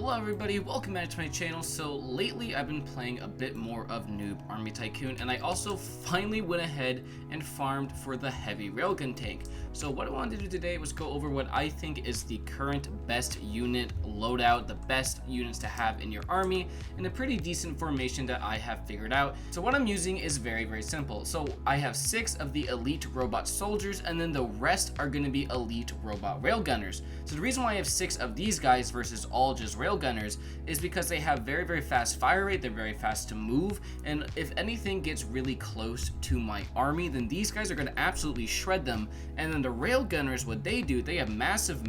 Hello everybody, welcome back to my channel. So lately I've been playing a bit more of Noob Army Tycoon, and I also finally went ahead and farmed for the heavy railgun tank. So what I wanted to do today was go over what I think is the current best unit loadout, the best units to have in your army, and a pretty decent formation that I have figured out. So what I'm using is very simple. So I have 6 of the elite robot soldiers, and then the rest are going to be elite robot railgunners. So the reason why I have 6 of these guys versus all just railgunners is because they have very fast fire rate, they're very fast to move, and if anything gets really close to my army, then these guys are going to absolutely shred them. And then the railgunners, what they do, they have massive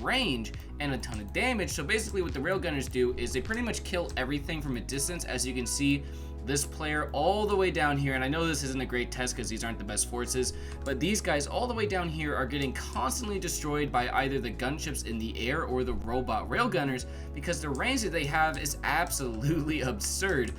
range and a ton of damage. So basically what the railgunners do is they pretty much kill everything from a distance. As you can see, this player all the way down here, and I know this isn't a great test because these aren't the best forces, but these guys all the way down here are getting constantly destroyed by either the gunships in the air or the robot railgunners, because the range that they have is absolutely absurd.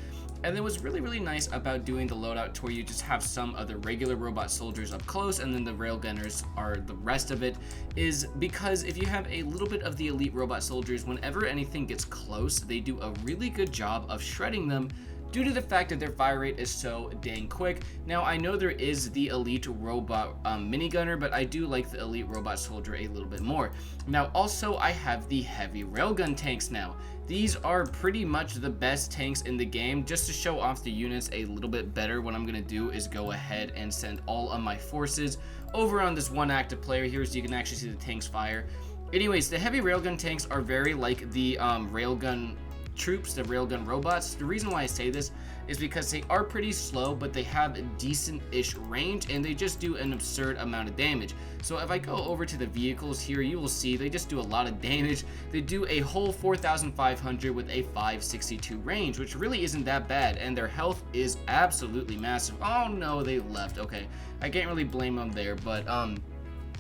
And then what's really nice about doing the loadout to where you just have some of the regular robot soldiers up close and then the railgunners are the rest of it, is because if you have a little bit of the elite robot soldiers, whenever anything gets close, they do a really good job of shredding them, due to the fact that their fire rate is so dang quick. Now, I know there is the elite robot minigunner, but I do like the elite robot soldier a little bit more. Now, also, I have the heavy railgun tanks now. These are pretty much the best tanks in the game. Just to show off the units a little bit better, what I'm going to do is go ahead and send all of my forces over on this one active player here so you can actually see the tanks fire. Anyways, the heavy railgun tanks are very like the railgun troops, the railgun robots. The reason why I say this is because they are pretty slow, but they have a decent-ish range, and they just do an absurd amount of damage. So if I go over to the vehicles here, you will see they just do a lot of damage. They do a whole 4,500 with a 562 range, which really isn't that bad, and their health is absolutely massive. Oh no, they left. Okay, I can't really blame them there, but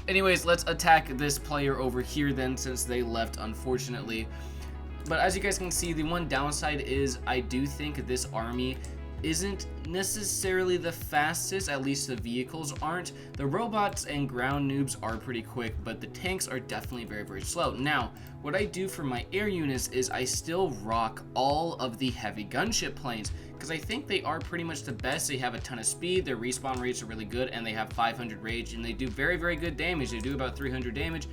anyways, let's attack this player over here then, since they left, unfortunately. But as you guys can see, the one downside is I do think this army isn't necessarily the fastest, at least the vehicles aren't. The robots and ground noobs are pretty quick, but the tanks are definitely very slow. Now, what I do for my air units is I still rock all of the heavy gunship planes, because I think they are pretty much the best. They have a ton of speed, their respawn rates are really good, and they have 500 rage, and they do very good damage. They do about 300 damage.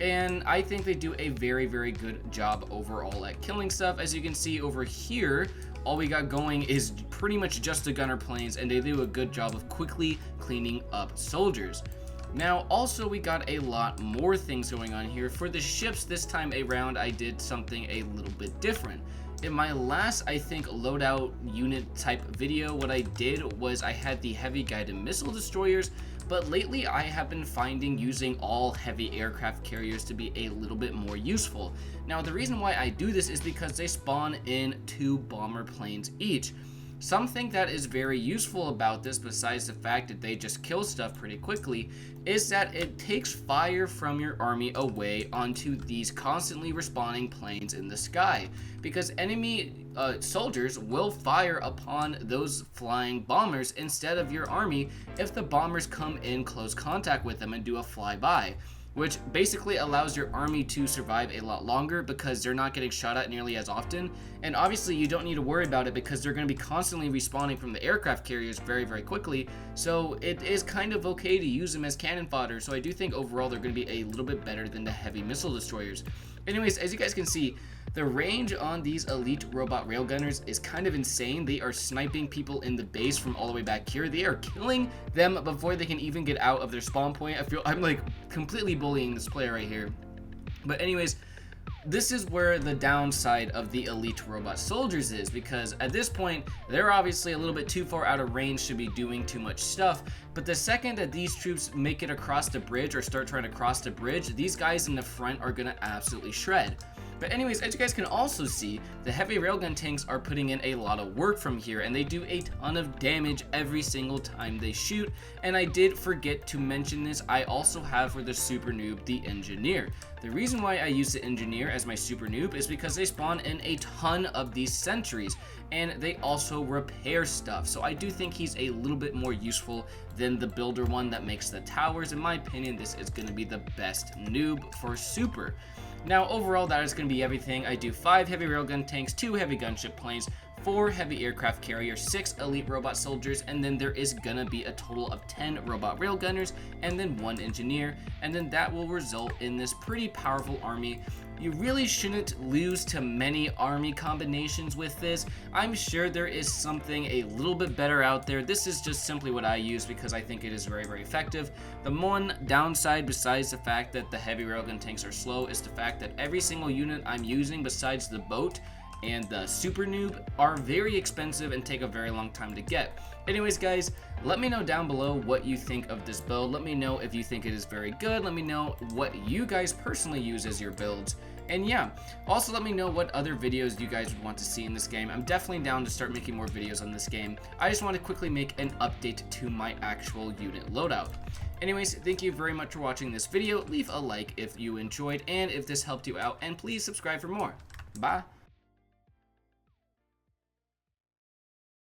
And I think they do a very good job overall at killing stuff. As you can see over here, all we got going is pretty much just the gunner planes, and they do a good job of quickly cleaning up soldiers. Now, also, we got a lot more things going on here. For the ships this time around, I did something a little bit different. In my last, I think, loadout unit type video, what I did was I had the heavy guided missile destroyers, but lately I have been finding using all heavy aircraft carriers to be a little bit more useful. Now, the reason why I do this is because they spawn in 2 bomber planes each. Something that is very useful about this, besides the fact that they just kill stuff pretty quickly, is that it takes fire from your army away onto these constantly respawning planes in the sky, because enemy soldiers will fire upon those flying bombers instead of your army if the bombers come in close contact with them and do a flyby, which basically allows your army to survive a lot longer because they're not getting shot at nearly as often. And obviously you don't need to worry about it because they're going to be constantly respawning from the aircraft carriers very quickly, so it is kind of okay to use them as cannon fodder. So I do think overall they're going to be a little bit better than the heavy missile destroyers. Anyways, as you guys can see, the range on these elite robot railgunners is kind of insane. They are sniping people in the base from all the way back here. They are killing them before they can even get out of their spawn point. I'm like completely bullying this player right here. But anyways, this is where the downside of the elite robot soldiers is, because at this point they're obviously a little bit too far out of range to be doing too much stuff. But the second that these troops make it across the bridge or start trying to cross the bridge, these guys in the front are gonna absolutely shred. But anyways, as you guys can also see, the heavy railgun tanks are putting in a lot of work from here, and they do a ton of damage every single time they shoot. And I did forget to mention this, I also have for the super noob the engineer. The reason why I use the engineer as my super noob is because they spawn in a ton of these sentries, and they also repair stuff. So I do think he's a little bit more useful than the builder one that makes the towers. In my opinion, this is going to be the best noob for super. Now overall that is going to be everything. I do 5 heavy railgun tanks, 2 heavy gunship planes, 4 heavy aircraft carriers, 6 elite robot soldiers, and then there is gonna be a total of 10 robot railgunners, and then 1 engineer, and then that will result in this pretty powerful army. You really shouldn't lose to many army combinations with this. I'm sure there is something a little bit better out there. This is just simply what I use because I think it is very, very effective. The one downside, besides the fact that the heavy railgun tanks are slow, is the fact that every single unit I'm using besides the boat and the super noob are very expensive and take a very long time to get. Anyways guys, let me know down below what you think of this build. Let me know if you think it is very good. Let me know what you guys personally use as your builds. And yeah, also let me know what other videos you guys would want to see in this game. I'm definitely down to start making more videos on this game. I just want to quickly make an update to my actual unit loadout. Anyways, thank you very much for watching this video. Leave a like if you enjoyed and if this helped you out, and please subscribe for more. Bye.